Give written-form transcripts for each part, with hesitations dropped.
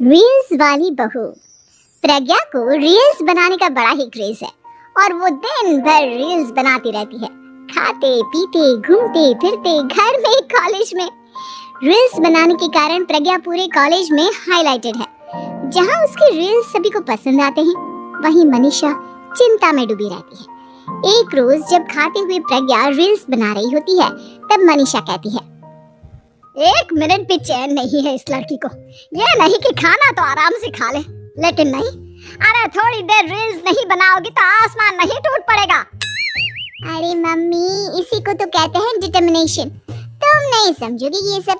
Reels वाली बहू। प्रज्ञा को रील्स बनाने का बड़ा ही क्रेज है और वो दिन भर रील्स बनाती रहती है। खाते पीते घूमते फिरते घर में कॉलेज में रील्स बनाने के कारण प्रज्ञा पूरे कॉलेज में हाईलाइटेड है। जहां उसके रील्स सभी को पसंद आते हैं, वहीं मनीषा चिंता में डूबी रहती है। एक रोज जब खाते हुए प्रज्ञा रील्स बना रही होती है, तब मनीषा कहती है, एक मिनट भी चैन नहीं है इस लड़की को। ये नहीं कि खाना तो आराम से खा ले, लेकिन नहीं, अरे थोड़ी देर रील्स नहीं बनाओगी तो आसमान नहीं टूट पड़ेगा। अरे मम्मी, इसी को तो कहते हैं डिटर्मिनेशन। तुम नहीं समझोगी ये सब।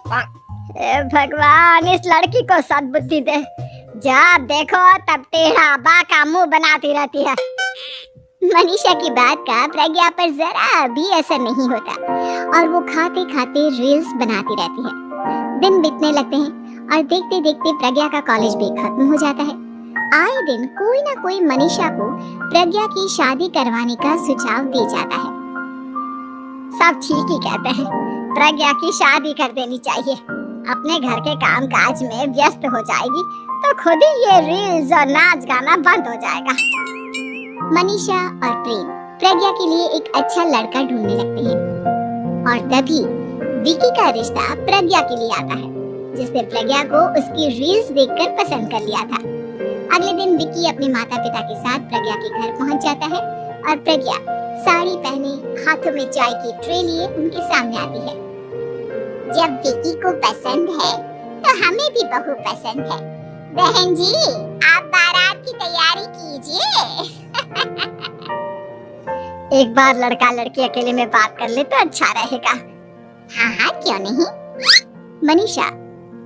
भगवान, इस लड़की को सद्बुद्धि दे। जब देखो तब टेढ़ा बाका मुंह बनाती रहती है। मनीषा की बात का प्रज्ञा पर जरा भी असर नहीं होता और वो खाते खाते रील्स बनाती रहती है। दिन बीतने लगते हैं और देखते देखते प्रज्ञा का कॉलेज भी खत्म हो जाता है। आए दिन कोई ना कोई मनीषा को प्रज्ञा की शादी करवाने का सुझाव दे जाता है। सब ठीक ही कहते हैं, प्रज्ञा की शादी कर देनी चाहिए। अपने घर के काम काज में व्यस्त हो जाएगी तो खुद ही ये रील्स और नाच गाना बंद हो जाएगा। मनीषा और प्रेम प्रज्ञा के लिए एक अच्छा लड़का ढूंढने लगते हैं और तभी विकी का रिश्ता प्रज्ञा के लिए आता है, जिसने प्रज्ञा को उसकी रील्स देखकर पसंद कर लिया था। अगले दिन विकी अपने माता पिता के साथ प्रज्ञा के घर पहुंच जाता है और प्रज्ञा साड़ी पहने हाथों में चाय की ट्रे लिए उनके सामने आती है। जब विकी को पसंद है तो हमें भी बहू पसंद है। बहन जी, आप बारात की तैयारी कीजिए। एक बार लड़का लड़की अकेले में बात कर ले तो अच्छा रहेगा। हाँ हाँ, क्यों नहीं। मनीषा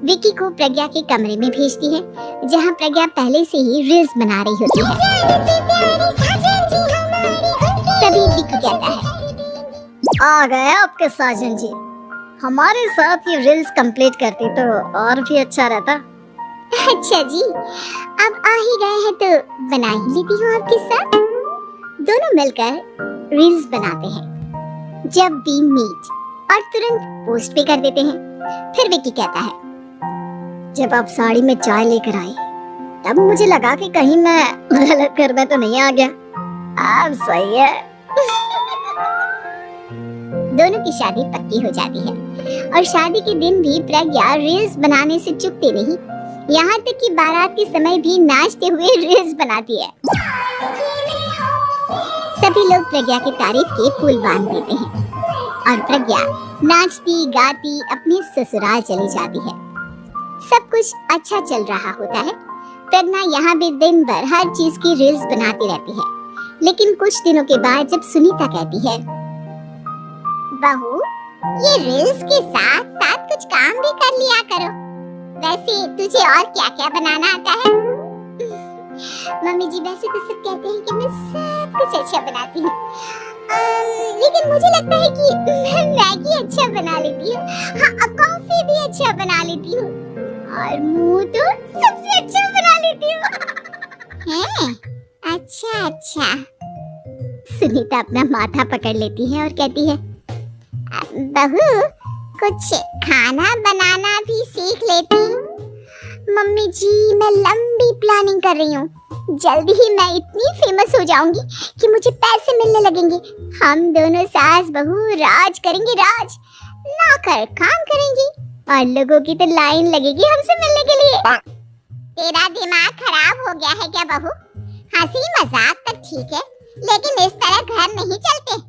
विकी को प्रज्ञा के कमरे में भेजती है, जहाँ प्रज्ञा पहले से ही रील्स बना रही होती है। तभी विकी कहता है, आ गए आपके साजन जी। हमारे साथ ये रील्स कंप्लीट करती तो और भी अच्छा रहता। अच्छा जी, अब आ ही गए हैं तो बना ही लेती हूँ आपके साथ। दोनों मिलकर रील्स बनाते हैं। जब भी मीट और तुरंत पोस्ट भी कर देते हैं। फिर विकी कहता है, जब आप साड़ी में चाय लेकर आई तब मुझे लगा कि कहीं मैं गलत घर में तो नहीं आ गया। अब सही है। दोनों की शादी पक्की हो जाती है और शादी के दिन भी प्रज्ञा रील्स बनाने से चूकती नहीं। यहाँ तक कि बारात के समय भी नाचते हुए रील्स बनाती है। सभी लोग प्रज्ञा की तारीफ के पुल बांध देते हैं और प्रज्ञा नाचती गाती अपने ससुराल चली जाती है। सब कुछ अच्छा चल रहा होता है। प्रज्ञा यहाँ भी दिन भर हर चीज की रील्स बनाती रहती है। लेकिन कुछ दिनों के बाद जब सुनीता कहती है, बहू, ये रील्स के साथ साथ कुछ काम भी कर लिया करो। वैसे तुझे और क्या क्या बनाना आता है? मम्मी जी, वैसे तो सब कहते हैं कि मैं सब कुछ अच्छा बनाती हूँ, लेकिन मुझे लगता है कि मैं मैगी अच्छा बना लेती हूँ। हाँ, कॉफी भी अच्छा बना लेती हूँ और मुंह तो सबसे अच्छा बना लेती हूँ। हैं? अच्छा अच्छा। सुनीता अपना माथा पकड़ लेती है और कहती है, बहू, कुछ खाना बनाना भी सीख लेती। मम्मी जी, मैं लंबी प्लानिंग कर रही हूँ। जल्दी ही मैं इतनी फेमस हो जाऊंगी कि मुझे पैसे मिलने लगेंगे। हम दोनों सास बहू राज करेंगे, राज ना कर काम करेंगे और लोगों की तो लाइन लगेगी हमसे मिलने के लिए। तेरा दिमाग खराब हो गया है क्या बहू? हंसी मजाक तक ठीक है, लेकिन इस तरह घर नहीं चलते।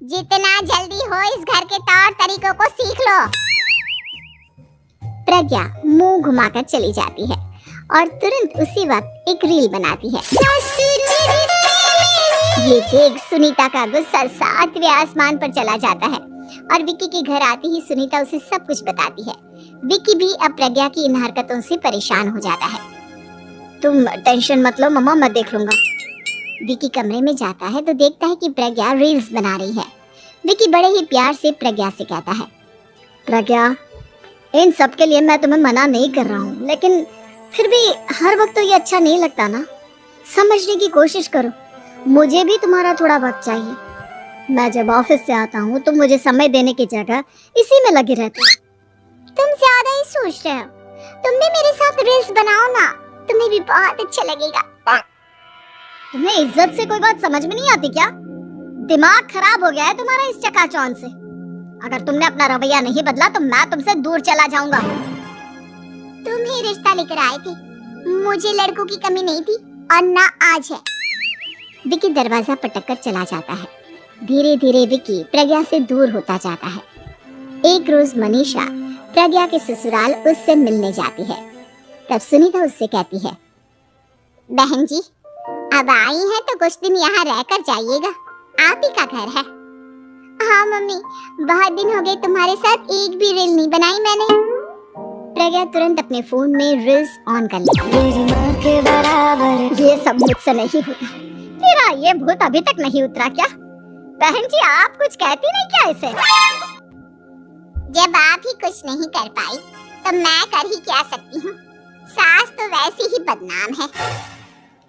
जितना जल्दी हो इस घर के तौर तरीकों को सीख लो। प्रज्ञा मुंह घुमाकर चली जाती है और तुरंत उसी वक्त एक रील बनाती है। ये देख सुनीता का गुस्सा 7वें आसमान पर चला जाता है और विकी के घर आते ही सुनीता उसे सब कुछ बताती है। विकी भी अब प्रज्ञा की इन हरकतों से परेशान हो जाता है। तुम टेंशन मत लो मम्मा, मैं देख लूंगा। विकी कमरे में जाता है तो देखता है कि प्रज्ञा रील्स बना रही है। विकी बड़े ही प्यार से प्रज्ञा से कहता है, प्रज्ञा, इन सब के लिए मैं तुम्हें मना नहीं कर रहा हूँ, लेकिन फिर भी हर वक्त तो ये अच्छा नहीं लगता ना। समझने की कोशिश करो, मुझे भी तुम्हारा थोड़ा वक्त चाहिए। मैं जब ऑफिस से आता हूँ तो मुझे समय देने की जगह इसी में लगे रहते हो। तुम ज्यादा ही सोच रहे हो। तुम भी मेरे साथ रील्स बनाओ ना, तुम्हें भी बहुत अच्छा लगेगा। तुम्हें इज्जत से कोई बात समझ में नहीं आती क्या? दिमाग खराब हो गया है तुम्हारा इस चकाचौंध से। अगर तुमने अपना रवैया नहीं बदला तो मैं तुमसे दूर चला जाऊंगा। तुम ही रिश्ता लेकर आए थे, मुझे लड़कों की कमी नहीं थी और ना आज है। विकी दरवाजा पटक कर चला जाता है। धीरे धीरे विकी प्रज्ञा से दूर होता जाता है। एक रोज मनीषा प्रज्ञा के ससुराल उससे मिलने जाती है। तब सुनीता उससे कहती है, बहन जी अब आई हैं तो कुछ दिन यहाँ रहकर जाइएगा, आप ही का घर है। हाँ मम्मी, बहुत दिन हो गए तुम्हारे साथ एक भी रील नहीं बनाई मैंने। प्रज्ञा तुरंत अपने फोन में रील्स ऑन कर लेती है। ये सब मुझसे नहीं होता। तेरा ये भूत अभी तक नहीं उतरा क्या? बहन जी आप कुछ कहती नहीं क्या इसे? जब आप ही कुछ नहीं कर पाई तो मैं कर ही क्या सकती हूँ, सास तो वैसे ही बदनाम है।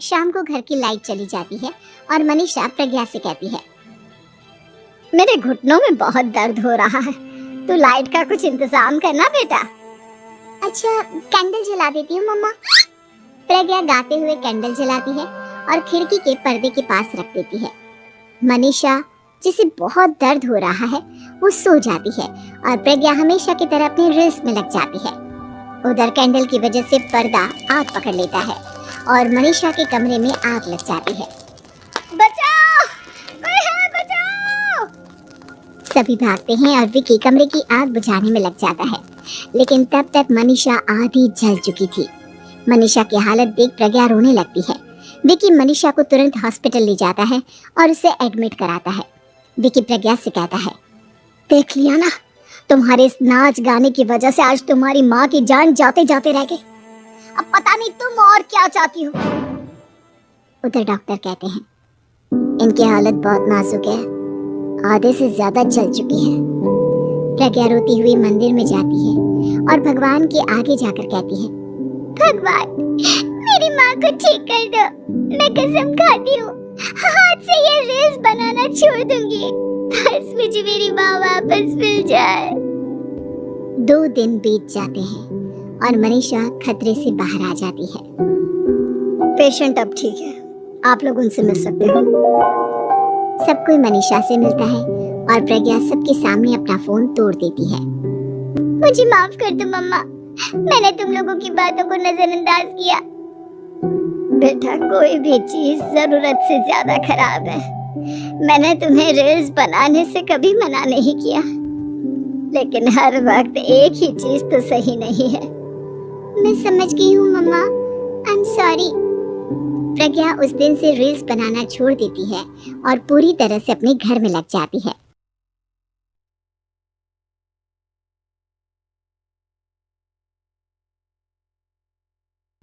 शाम को घर की लाइट चली जाती है और मनीषा प्रज्ञा से कहती है, मेरे घुटनों में बहुत दर्द हो रहा है, तू लाइट का कुछ इंतजाम करना बेटा। अच्छा कैंडल जला देती हूँ मम्मा। प्रज्ञा गाते हुए कैंडल जलाती है और खिड़की के पर्दे के पास रख देती है। मनीषा जिसे बहुत दर्द हो रहा है वो सो जाती है और प्रज्ञा हमेशा की तरह अपने रील्स में लग जाती है। उधर कैंडल की वजह से पर्दा आग पकड़ लेता है और मनीषा के कमरे में आग लग जाती है। बचाओ, कोई है बचाओ। सभी भागते हैं और विकी कमरे की आग बुझाने में लग जाता है, लेकिन तब तक मनीषा आधी जल चुकी थी। मनीषा की हालत देख प्रज्ञा रोने लगती है। विकी मनीषा को तुरंत हॉस्पिटल ले जाता है और उसे एडमिट कराता है। विकी प्रज्ञा से कहता है, देख लिया ना, तुम्हारे इस नाच गाने की वजह से आज तुम्हारी माँ की जान जाते जाते रह गई। अब पता नहीं तुम और क्या चाहती हो। उधर डॉक्टर कहते हैं, इनकी हालत बहुत नाजुक है, आधे से ज्यादा जल चुकी है। प्रज्ञा रोती हुई मंदिर में जाती है और भगवान के आगे जाकर कहती है, भगवान मेरी माँ को ठीक कर दो, मैं कसम खाती हूँ हाथ से ये रील्स बनाना छोड़ दूंगी, बस मुझे मेरी माँ वापस मिल जाए। 2 दिन बीत जाते हैं और मनीषा खतरे से बाहर आ जाती है। पेशेंट अब ठीक है, आप लोग उनसे मिल सकते हो। सब कोई मनीषा से मिलता है और प्रज्ञा सबके सामने अपना फोन तोड़ देती है। मुझे माफ कर दो मम्मा, मैंने तुम लोगों की बातों को नजरअंदाज किया। बेटा कोई भी चीज जरूरत से ज्यादा खराब है। मैंने तुम्हें रील्स बनाने से कभी मना नहीं किया, लेकिन हर वक्त एक ही चीज तो सही नहीं है। मैं समझ गई हूँ मम्मा, आई एम सॉरी। प्रज्ञा उस दिन से रील्स बनाना छोड़ देती है और पूरी तरह से अपने घर में लग जाती है।